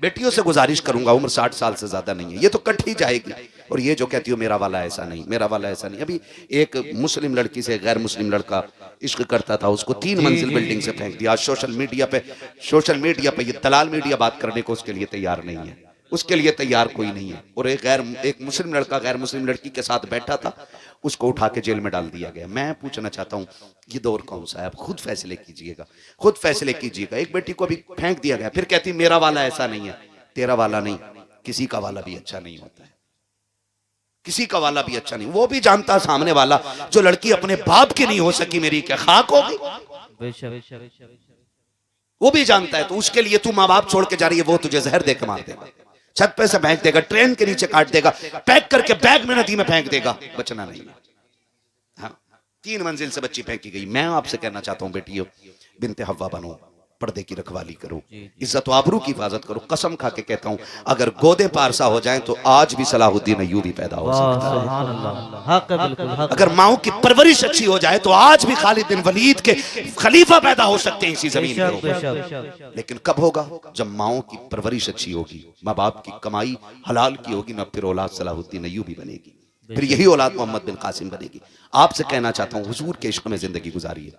बेटियों से गुजारिश करूंगा, उम्र 60 साल से ज्यादा नहीं है, ये तो कट ही जाएगी। और ये जो कहती हो मेरा वाला ऐसा नहीं, मेरा वाला ऐसा नहीं। अभी एक मुस्लिम लड़की से गैर मुस्लिम लड़का इश्क करता था, उसको 3 मंजिल बिल्डिंग से फेंक दिया। आज सोशल मीडिया पे ये दलाल मीडिया बात करने को उसके लिए तैयार नहीं है, उसके लिए तैयार कोई नहीं है। और एक मुस्लिम लड़का गैर मुस्लिम लड़की के साथ बैठा था, उसको उठा के जेल में डाल दिया गया। मैं पूछना चाहता हूँ ये दौर कौन सा है? आप खुद फैसले कीजिएगा, खुद फैसले कीजिएगा। एक बेटी को अभी फेंक दिया गया, फिर कहती मेरा वाला ऐसा नहीं है। तेरा वाला नहीं, किसी का वाला भी अच्छा नहीं होता है, किसी का वाला भी अच्छा नहीं। वो भी जानता सामने वाला, जो लड़की अपने बाप की नहीं हो सकी मेरी क्या खाक होगी, वो भी जानता है। तो उसके लिए तू माँ बाप छोड़ के जा रही है, वो तुझे जहर देकर मार देगा, छत पे से फेंक देगा, ट्रेन के नीचे काट देगा, पैक करके बैग में नदी में फेंक देगा, बचना नहीं। हाँ, 3 मंजिल से बच्ची फेंकी गई। मैं आपसे कहना चाहता हूं बेटियों, बिनते हव्वा बनो, पर्दे की रखवाली करो, इज्जत आबरू की हिफाजत करो। कसम खा के कहता हूं, अगर गोदे पारसा हो जाएं तो आज भी सलाहुद्दीन अय्यूबी पैदा हो सकता है। अगर माओ की परवरिश अच्छी हो जाए तो आज भी खालिद बिन वलीद के खलीफा पैदा हो सकते हैं इसी जमीन पे। लेकिन कब होगा? जब माओ की परवरिश अच्छी होगी, माँ बाप की कमाई हलाल की होगी ना, फिर औलाद सलाहुद्दीन अय्यूबी बनेगी, फिर यही औलाद मोहम्मद बिन कासिम बनेगी। आपसे कहना चाहता हूँ, हुजूर के इश्क में जिंदगी गुजारिए,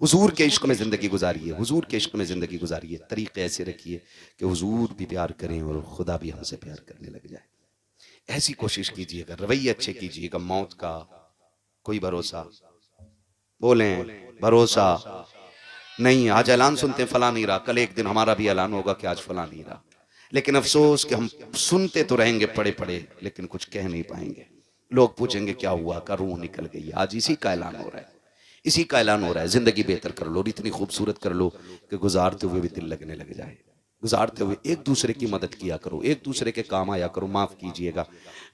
हुजूर के इश्क में जिंदगी गुजारिए, हुजूर के इश्क में जिंदगी गुजारिए। तरीके ऐसे रखिए कि हुजूर भी प्यार करें और खुदा भी हमसे प्यार करने लग जाए। ऐसी कोशिश कीजिएगा, रवैये अच्छे कीजिएगा। मौत का कोई भरोसा, बोलें भरोसा नहीं। आज ऐलान सुनते हैं फला नहीं रहा, कल एक दिन हमारा भी ऐलान होगा कि आज फला नहीं रहा। लेकिन अफसोस कि हम सुनते तो रहेंगे पड़े पड़े, लेकिन कुछ कह नहीं पाएंगे। लोग पूछेंगे क्या हुआ, का रूह निकल गई। आज इसी का ऐलान हो रहा है, इसी का ऐलान हो रहा है। जिंदगी बेहतर कर लो, इतनी खूबसूरत कर लो कि गुजारते हुए भी दिल लगने लग जाए। गुजारते हुए एक दूसरे की मदद किया करो, एक दूसरे के काम आया करो। माफ़ कीजिएगा,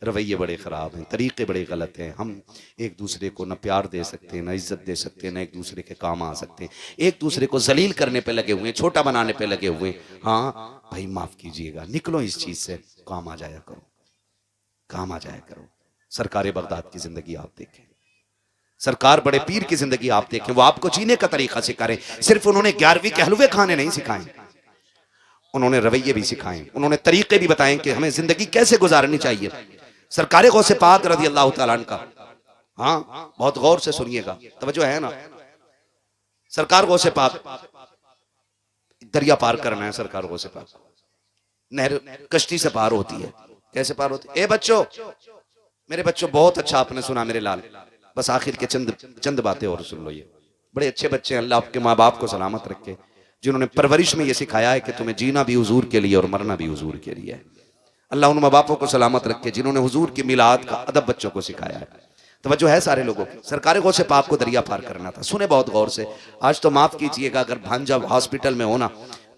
रवैये बड़े ख़राब हैं, तरीक़े बड़े गलत हैं। हम एक दूसरे को न प्यार दे सकते हैं, न इज्जत दे सकते हैं, न एक दूसरे के काम आ सकते हैं। एक दूसरे को जलील करने पे लगे हुए हैं, छोटा बनाने पे लगे हुए हैं। हाँ भाई माफ़ कीजिएगा, निकलो इस चीज़ से, काम आ जाया करो, काम आ जाया करो। सरकार बगदाद की ज़िंदगी आप देखें, सरकार बड़े पीर की जिंदगी आप देखें, वो आपको जीने का तरीका सिखा रहे। सिर्फ उन्होंने 11वीं के हलवे खाने नहीं सिखाए, उन्होंने रवैये भी सिखाए, उन्होंने तरीके भी बताएं कि हमें जिंदगी कैसे गुजारनी चाहिए। सरकार गौसे पाक रज़ी अल्लाह तआला अन्हु का, हाँ बहुत गौर से सुनिएगा, तवज्जो है ना। सरकार गौसे पाक, दरिया पार करना है, सरकार गौसे पाक नहर कश्ती से पार होती है। कैसे पार होती है? ए बच्चों, मेरे बच्चों, बहुत अच्छा आपने सुना मेरे लाल, बस आखिर के चंद बातें और सुन लो। ये बड़े अच्छे बच्चे हैं, अल्लाह आपके माँ बाप को सलामत रखे, जिन्होंने परवरिश में ये सिखाया है कि तुम्हें जीना भी हुजूर के लिए और मरना भी हुजूर के लिए है। अल्लाह उन माँ बापों को सलामत रखे जिन्होंने हुजूर की मिलाद का अदब बच्चों को सिखाया है। तवज्जो है सारे लोगों की। सरकार गौसे पाक को दरिया पार करना था, सुने बहुत गौर से। आज तो माफ़ कीजिएगा, अगर भांजा हॉस्पिटल में होना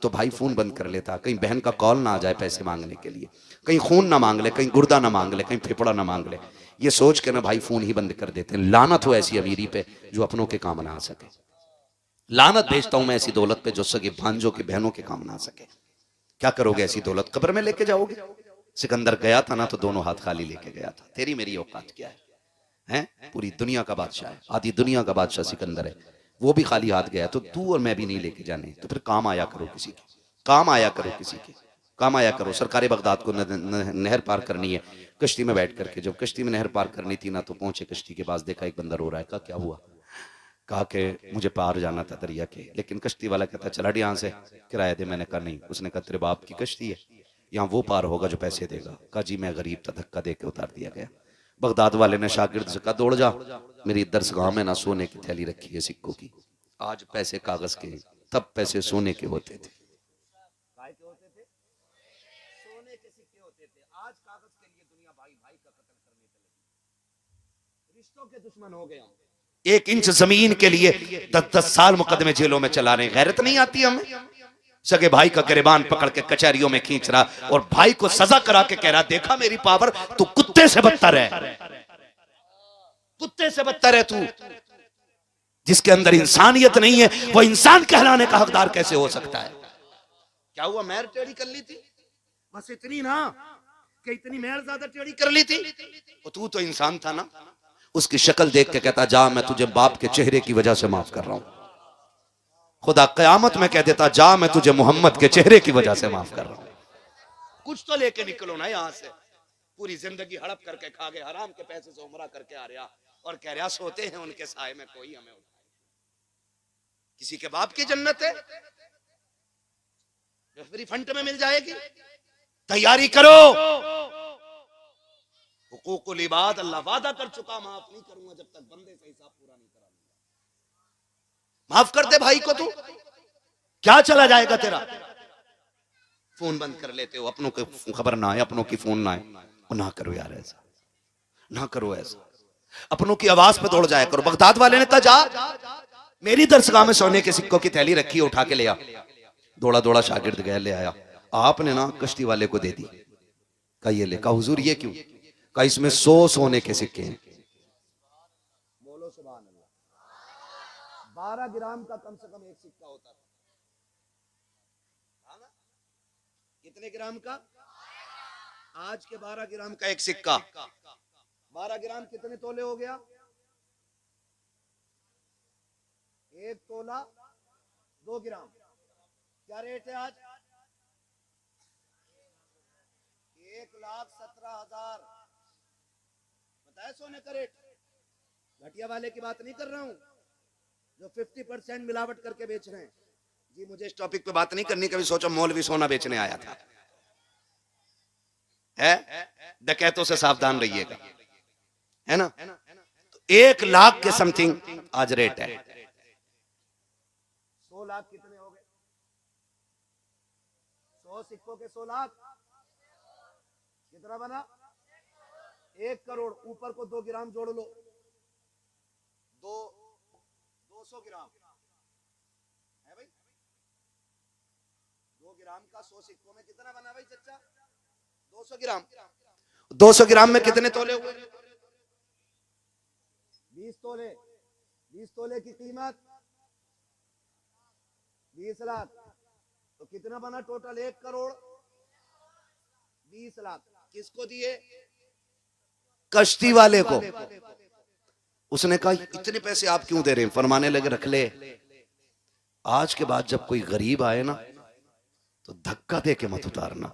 तो भाई फ़ोन बंद कर लेता, कहीं बहन का कॉल ना आ जाए पैसे मांगने के लिए, कहीं खून ना मांग ले, कहीं गुर्दा ना मांग ले, कहीं फेफड़ा ना मांग ले। ये सोच के ना भाई फ़ोन ही बंद कर देते हैं। लानत हो ऐसी अमीरी पे जो अपनों के काम ना आ सके। लानत भेजता हूं मैं ऐसी दौलत पे जो सगे भांजों की बहनों के काम ना आ सके। क्या करोगे ऐसी दौलत? कब्र में लेके जाओगे? सिकंदर गया था ना तो दोनों हाथ खाली लेके गया था। तेरी मेरी औकात क्या है? हैं? पूरी दुनिया का बादशाह है, आधी दुनिया का बादशाह सिकंदर है, वो भी खाली हाथ गया। तो तू और मैं भी नहीं लेके जाने, तो फिर काम आया करो किसी के, काम आया करो किसी के, काम आया करो। सरकार बगदाद को नहर पार करनी है, कश्ती में बैठ करके। जब कश्ती में नहर पार करनी थी ना तो पहुंचे कश्ती के पास, देखा एक बंदा रो रहा है। कहा क्या हुआ? कहा कि मुझे पार जाना था दरिया के, लेकिन कश्ती वाला कहता चला यहाँ से, किराया दे। मैंने कहा नहीं। उसने कहा तेरे बाप की कश्ती है, यहाँ वो पार होगा जो पैसे देगा। कहा जी मैं गरीब था, धक्का दे के उतार दिया गया। बगदाद वाले ने शागिर्द से कहा दौड़ जा, मेरी दरसगाह में ना सोने की थैली रखी है सिक्कों की। आज पैसे कागज के, तब पैसे सोने के होते थे। के दुश्मन हो गए। 1 इंच जमीन के लिए 10-10 साल मुकदमे जेलों में चला रहे। गैरत नहीं आती हमें? सगे भाई का गिरबान पकड़ के कचहरियों में खींच रहा और भाई को सजा करा के कह रहा देखा मेरी पावर, तू कुत्ते से बदतर है, कुत्ते से बदतर है तू। जिसके अंदर इंसानियत नहीं है वो इंसान कहलाने का हकदार कैसे हो सकता है? क्या हुआ? मैर टेढ़ी कर ली थी, बस इतनी ना कि इतनी मैर ज्यादा टेढ़ी कर ली थी। तू तो इंसान था ना। उसकी शक्ल देख के कहता जा मैं तुझे बाप के चेहरे की वजह से माफ कर रहा हूं। खुदा कयामत में कह देता जा मैं तुझे मोहम्मद के चेहरे की वजह से माफ कर रहा हूं। कुछ तो लेके निकलो ना यहाँ से। पूरी जिंदगी हड़प करके खा गए, हराम के पैसे से उमरा करके आ रहा और कह रहा सोते हैं उनके साए में कोई हमें उठाए। किसी के बाप की जन्नत है, फ्री फंड में मिल जाएगी। तैयारी करो। हुकूकुल इबाद अल्लाह वादा कर चुका, माफ नहीं करूंगा जब तक बंदे से हिसाब पूरा नहीं करा लूंगा। माफ कर दे भाई को, तू क्या चला जाएगा तेरा। फोन बंद कर लेते हो, अपनों की खबर ना आए, अपनों की फोन ना आए। ना करो यार ऐसा, ना करो ऐसा। अपनों की आवाज पे दौड़ जाया करो। बगदाद वाले ने कहा जा मेरी दरसगाह में सोने के सिक्कों की थैली रखी है, उठा के ले आ। दौड़ा दौड़ा शागिर्द गया, ले आया। आपने ना कश्ती वाले को दे दी। कहा ये ले। कहा हुजूर ये क्यों। कहा इसमें 100 सोने के सिक्के हैं। बोलो सुभान अल्लाह। 12 ग्राम का कम से कम एक सिक्का होता था। कितने ग्राम का। आज के 12 ग्राम का एक सिक्का। 12 ग्राम कितने तोले हो गया। 1 तोला 2 ग्राम। क्या रेट है आज। 1,17,000 बताया सोने का रेट। घटिया वाले की बात नहीं कर रहा हूं, जो 50% मिलावट करके बेच रहे हैं। जी मुझे इस टॉपिक पे बात नहीं करनी, कभी सोचा मौलवी सोना बेचने आया था। है डकैतों से सावधान रहिएगा, है ना। तो 1 लाख के समथिंग आज रेट है। 100 लाख कितने हो गए। 100 सिक्कों के 100 लाख कितना बना। 1 करोड़। ऊपर को 2 ग्राम जोड़ लो, 200 ग्राम है भाई। 2 ग्राम का 100 सिक्कों में कितना बना भाई चच्चा। 200 ग्राम। 200 ग्राम में कितने तोले हुए। 20 तोले। 20 तोले की कीमत 20 लाख। तो कितना बना टोटल। 1 करोड़ 20 लाख। किसको दिए। कश्ती वाले को। उसने कहा इतने पैसे आप क्यों दे रहे हैं। फरमाने लगे रख ले। आज के बाद जब कोई गरीब आए ना तो धक्का दे के मत उतारना।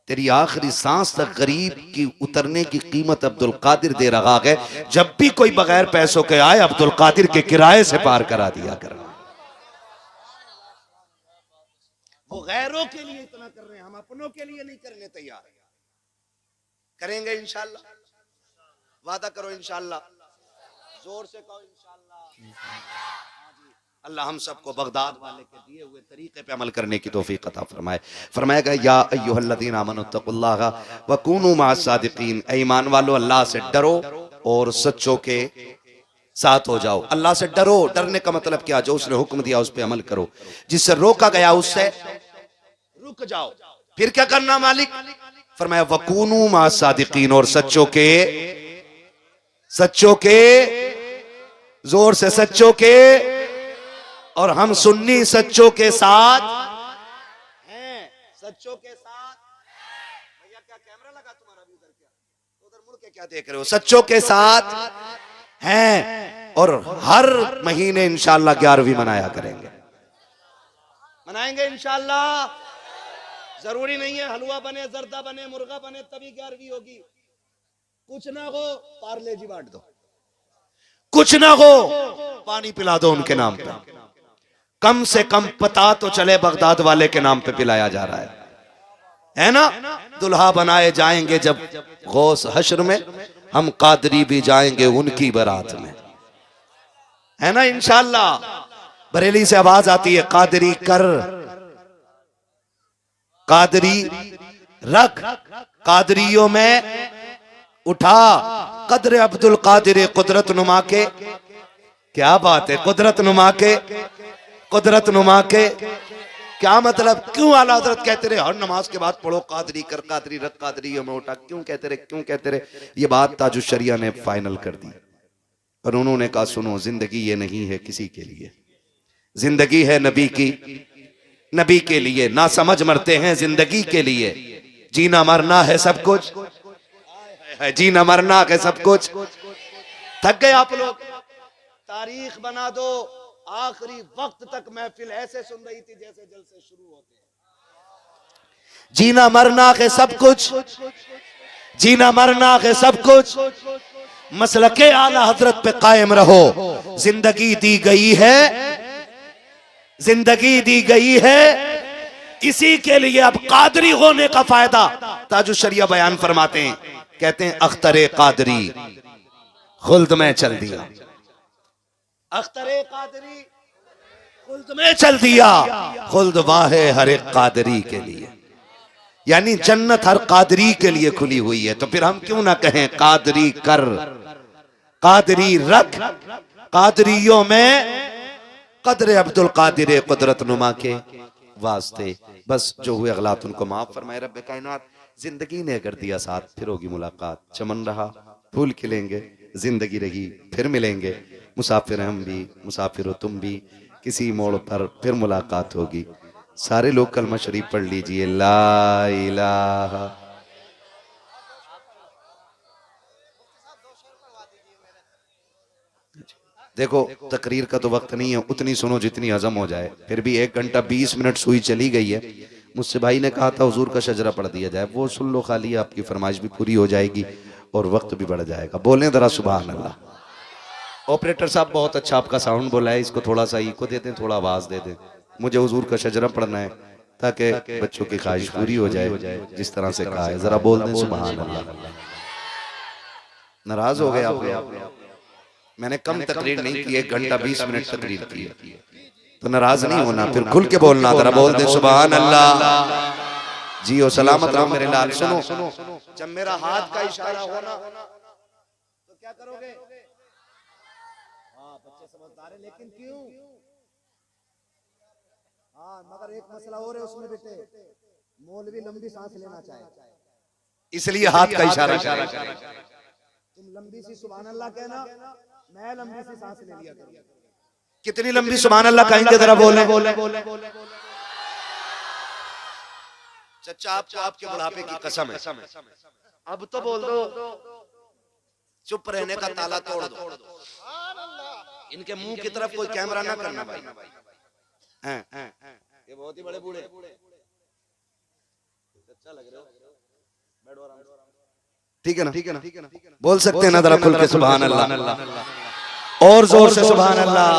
तेरी आखिरी सांस तक गरीब की उतरने की कीमत अब्दुल कादिर दे रहा है। जब भी कोई बगैर पैसों के आए अब्दुल कादिर के किराए से पार करा दिया करना। वो गैरों के लिए इतना कर रहे हैं, हम अपनों के लिए नहीं करने तैयार। करेंगे इंशाल्लाह। वादा करो इंशाल्लाह। जोर से कहो इंशाल्लाह। अल्लाह हम सबको बगदाद वाले के दिए हुए तरीके पे अमल करने की तौफीक अता फरमाए। फरमाएगा या अय्युहल्लज़ीना आमनुत्तकुल्लाह व कूनू मअस सादिकीन। ईमान वालो अल्लाह से डरो और सच्चों के साथ हो जाओ। अल्लाह से डरो। डरने का मतलब क्या। जो उसने हुक्म दिया उस पर अमल करो, जिससे रोका गया उससे रुक जाओ। फिर क्या करना मालिक। फरमाया वकूनू मअस सादिकीन। और सच्चों के जोर से सच्चों के। और हम सुन्नी सच्चों के साथ हैं। सच्चों के साथ। भैया क्या कैमरा लगा तुम्हारा भी उधर। क्या उधर मुड़ के क्या देख रहे हो। सच्चों के साथ हैं। और हर महीने इंशाल्लाह 11वीं मनाया करेंगे। मनाएंगे इंशाल्लाह। जरूरी नहीं है हलवा बने, जर्दा बने, मुर्गा बने तभी 11वीं होगी। कुछ ना हो पार्ले जी बांट दो, कुछ ना हो पानी पिला दो उनके नाम पे। कम से कम पता तो चले बगदाद वाले के नाम पे पिलाया जा रहा है ना। दुल्हा बनाए जाएंगे जब गौस हश्र में, हम कादरी भी जाएंगे उनकी बारात में, है ना इंशाल्लाह। बरेली से आवाज आती है कादरी कर, कादरी रख, कादरियों में उठा कदर अब्दुल कादिर कुदरत नुमा के। क्या बात है। कुदरत नुमा के, कुदरत नुमा के क्या मतलब। क्यों आला हजरत कहते रहे हर नमाज के बाद पढ़ो कादरी कर, कादरी रख, कादरियों में उठा। क्यों कहते रहे, क्यों कहते रहे। ये बात ताजुश शरिया ने फाइनल कर दी। और उन्होंने कहा सुनो, जिंदगी ये नहीं है किसी के लिए, जिंदगी है नबी की, नबी के लिए। ना समझ मरते हैं जिंदगी के लिए, जीना मरना है सब कुछ, जीना मरना है सब कुछ। थक गए आप लोग। तारीख बना दो। आखिरी वक्त तक महफिल ऐसे सुन रही थी जैसे जलसे शुरू होते हैं, जीना मरना है सब कुछ, जीना मरना है सब कुछ, मसलके आला हजरत पे कायम रहो। जिंदगी दी गई है, जिंदगी दी गई है इसी के लिए। अब कादरी होने का फायदा ताजुश शरिया बयान फरमाते हैं, कहते हैं अख्तरे कादरी खुल्द में चल दिया, अख्तरे कादरी खुल्द में चल दिया, खुल्द वाहे हर एक कादरी के लिए, यानी जन्नत हर कादरी के लिए खुली हुई है। तो फिर हम क्यों ना कहें कादरी कर, कादरी रख, कादरियों में कदर अब्दुल कादिर कुदरत नुमा के वास्ते। बस जो हुए अगलात उनको माफ फरमाए रब्बे कायनात। जिंदगी ने अगर दिया साथ फिर होगी मुलाकात, चमन रहा फूल खिलेंगे, जिंदगी रही फिर मिलेंगे, मुसाफिर हम भी मुसाफिर हो तुम भी, किसी मोड़ पर फिर मुलाकात होगी। सारे लोग कलमा शरीफ पढ़ लीजिए, ला इलाहा। देखो तकरीर का तो वक्त नहीं है, उतनी सुनो जितनी हजम हो जाए। फिर भी 1 घंटा 20 मिनट सुई चली गई है। मुझसे भाई ने कहा था हुजूर का शजरा पढ़ दिया जाए, वो सुन लो खाली, आपकी फरमाइश भी पूरी हो जाएगी और वक्त भी बढ़ जाएगा। बोलें जरा सुभान अल्लाह। ऑपरेटर साहब बहुत अच्छा आपका साउंड बोला है, इसको थोड़ा सा इको दे दें, थोड़ा आवाज दे दें। मुझे हुजूर का शजरा पढ़ना है ताकि बच्चों की ख्वाहिश पूरी हो जाए जिस तरह से कहा है। जरा बोल दें सुभान अल्लाह। नाराज हो गए आप? मैंने कम तकरीर नहीं की, 1 घंटा 20 मिनट तकरीर की, तो नाराज नहीं होना, फिर खुल के बोलना। जरा बोल दे सुभान अल्लाह। जी ओ सलामत रहो मेरे लाल। सुनो, जब मेरा हाथ का इशारा होना तो क्या करोगे? हाँ बच्चे समझदार है, लेकिन क्यों? हाँ मगर एक मसला और है उसमें बेटे, मौलवी लंबी सांस लेना चाहे, इसलिए हाथ का इशारा करे। तुम लंबी सी सुभान अल्लाह कहना, मैं लंबी सी सांस ले लिया करूं। कितनी लंबी सुभान अल्लाह कहेंगे जरा बोले। चचा आपको आपके बुढ़ापे की कसम है, अब तो बोल दो, चुप रहने का ताला तोड़ दो। इनके मुंह की तरफ कोई कैमरा ना करना भाई। ये बहुत ही बड़े बूढ़े अच्छा लग रहे हो, बैठो आराम से। ठीक है ना, ठीक है ना, बोल सकते हैं ना जरा खुल के सुभान अल्लाह और जोर से सुभान अल्लाह।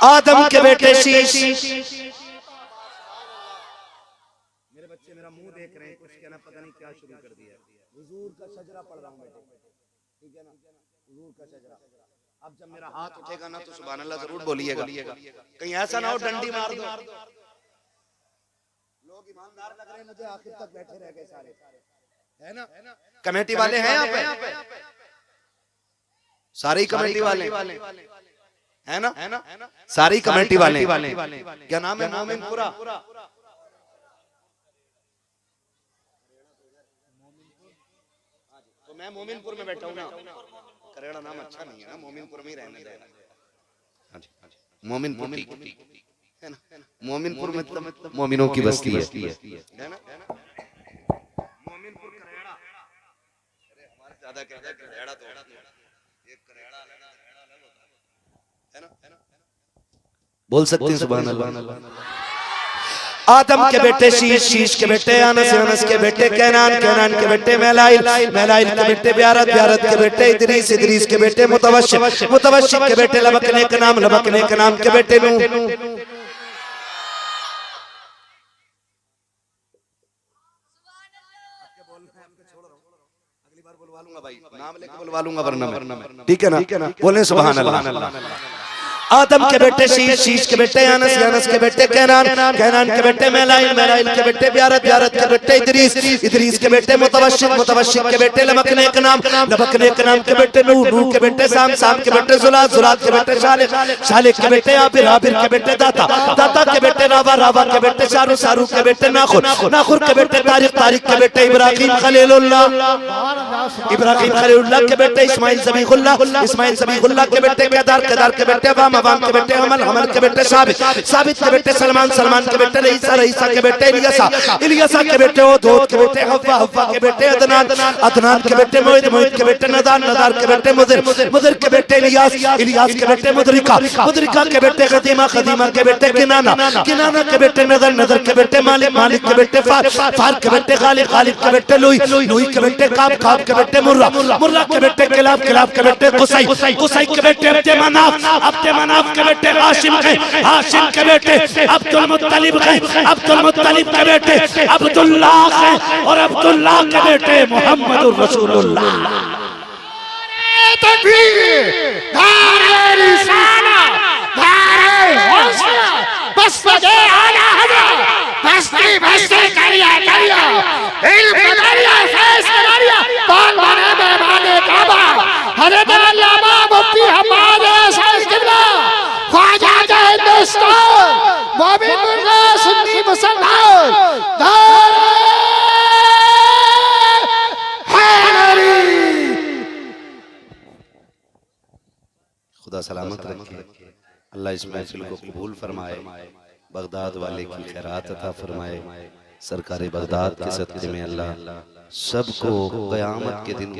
आदम के बेटे शीश, मेरे बच्चे मेरा मुंह देख रहे हैं, कुछ कहना पता नहीं क्या शुरू कर दिया। हुजूर का शजरा पढ़ रहा हूं बेटे, ठीक है ना, हुजूर का शजरा। अब जब मेरा हाथ उठेगा ना तो सुभान अल्लाह जरूर बोलिएगा, कहीं ऐसा ना हो डंडी मार दो। लोग ईमानदार लग रहे हैं मुझे, आखिर तक बैठे रह गए सारे, है ना? कमेटी वाले हैं यहाँ पे, सारे ही कमेटी वाले है ना, सारी कमेटी वाले। क्या नाम है? मोमिनपुरा। तो मैं मोमिनपुर में बैठा हूँ ना, करेड़ा नाम अच्छा नहीं है ना, मोमिनपुर में ही रहने देना। मोमिनपुर है ना, मोमिनपुर मतलब मोमिनों की बस्ती है ना। मोमिनपुर करेड़ा, अरे हमारे ज्यादा कहता है करेड़ा, तो एक करेड़ा अलग है ना, बोल सकते हैं सुभान अल्लाह। आदम के बेटे शीश, शीश के बेटे अनस, अनस के बेटे कैनान, कैनान के बेटे मेलाइल, मेलाइल के बेटे ब्यारत, ब्यारत के बेटे इदरीस, इदरीस के बेटे मुतवश्शिम, मुतवश्शिम के बेटे लबकने के नाम, लबकने के नाम के बेटे नूह। नाम लेके बुलवा लूंगा वरना मैं, ठीक है ना, बोले सुभान अल्लाह। आदम के बेटे शीश, शीश के बेटे अनस, अनस के बेटे कैनान, कैनान के बेटे मेलाइल, मेलाइल के बेटे ब्यारत, ब्यारत के बेटे इदरीस, इदरीस के बेटे मुतवश्शिम, मुतवश्शिम के बेटे लबकने के नाम, लबकने के नाम के बेटे नूह, नूह के बेटे साम, साम के बेटे जुलात, जुलात के बेटे शालिक, शालिक के बेटे आबिर, आबिर के बेटे दाता, दाता के बेटे रावा, रावा के बेटे शारू, शारू के बेटे नाखुर, नाखुर के बेटे तारिक, तारिक के बेटे इब्राहिम खलीलुल्लाह, इब्राहिम खलीलुल्लाह के बेटे इस्माइल ज़बीहुल्लाह, इस्माइल ज़बीहुल्लाह के बेटे केदार, केदार के बेटे मवान के बेटे अमल, अमल के बेटे साबित, साबित के बेटे सलमान, सलमान के बेटे रईसा, रईसा के बेटे इलियासा, इलियासा के बेटे ओधोद के बेटे हव्वा, हव्वा के बेटे अदनान, अदनान के बेटे मोहित, मोहित के बेटे नदान, नदार के बेटे मुदिर, मुदिर के बेटे इलियास, इलियास के बेटे मुदरिका, मुदरिका के बेटे खदीमा, खदीमा के बेटे किनाना, किनाना के बेटे नदर, नदर के बेटे मालिक, मालिक के बेटे फार, फार के बेटे गालिब, गालिब के बेटे लुई, लुई के बेटे काब, काब के बेटे मुर्रा, मुर्रा के बेटे किलाब, किलाब के बेटे कुसै, कुसै के बेटे अब्दे मनाफ, अब्दे मनाफ के बेटे हाशिम के, हाशिम के बेटे अब्दुल मुत्तलिब के, अब्दुल मुत्तलिब के बेटे अब्दुल्लाह के, और अब्दुल्लाह के बेटे मोहम्मदुर रसूलुल्लाह। तकबीर, नारे रिसालत, नारे हौसला, बस बजे आला हज़रत, बस्ती बस्ती करिया करिया, इल्म करिया, फैज़ करिया, बाल बने बेमाने काबा, हज़रत अल्लामा मुफ्ती हम्माद साइद किबला, ख्वाजा के हिंदुस्तान, मोमिन मुर्गा सुन्नी मुसलमान, नारे हैदरी। खुदा सलामत रखे, अल्लाह इस महफिल को कबूल फरमाए, बगदाद वाले की खैरात अता फरमाए, सरकार बगदाद के सदक़े में अल्लाह सबको क़यामत के दिन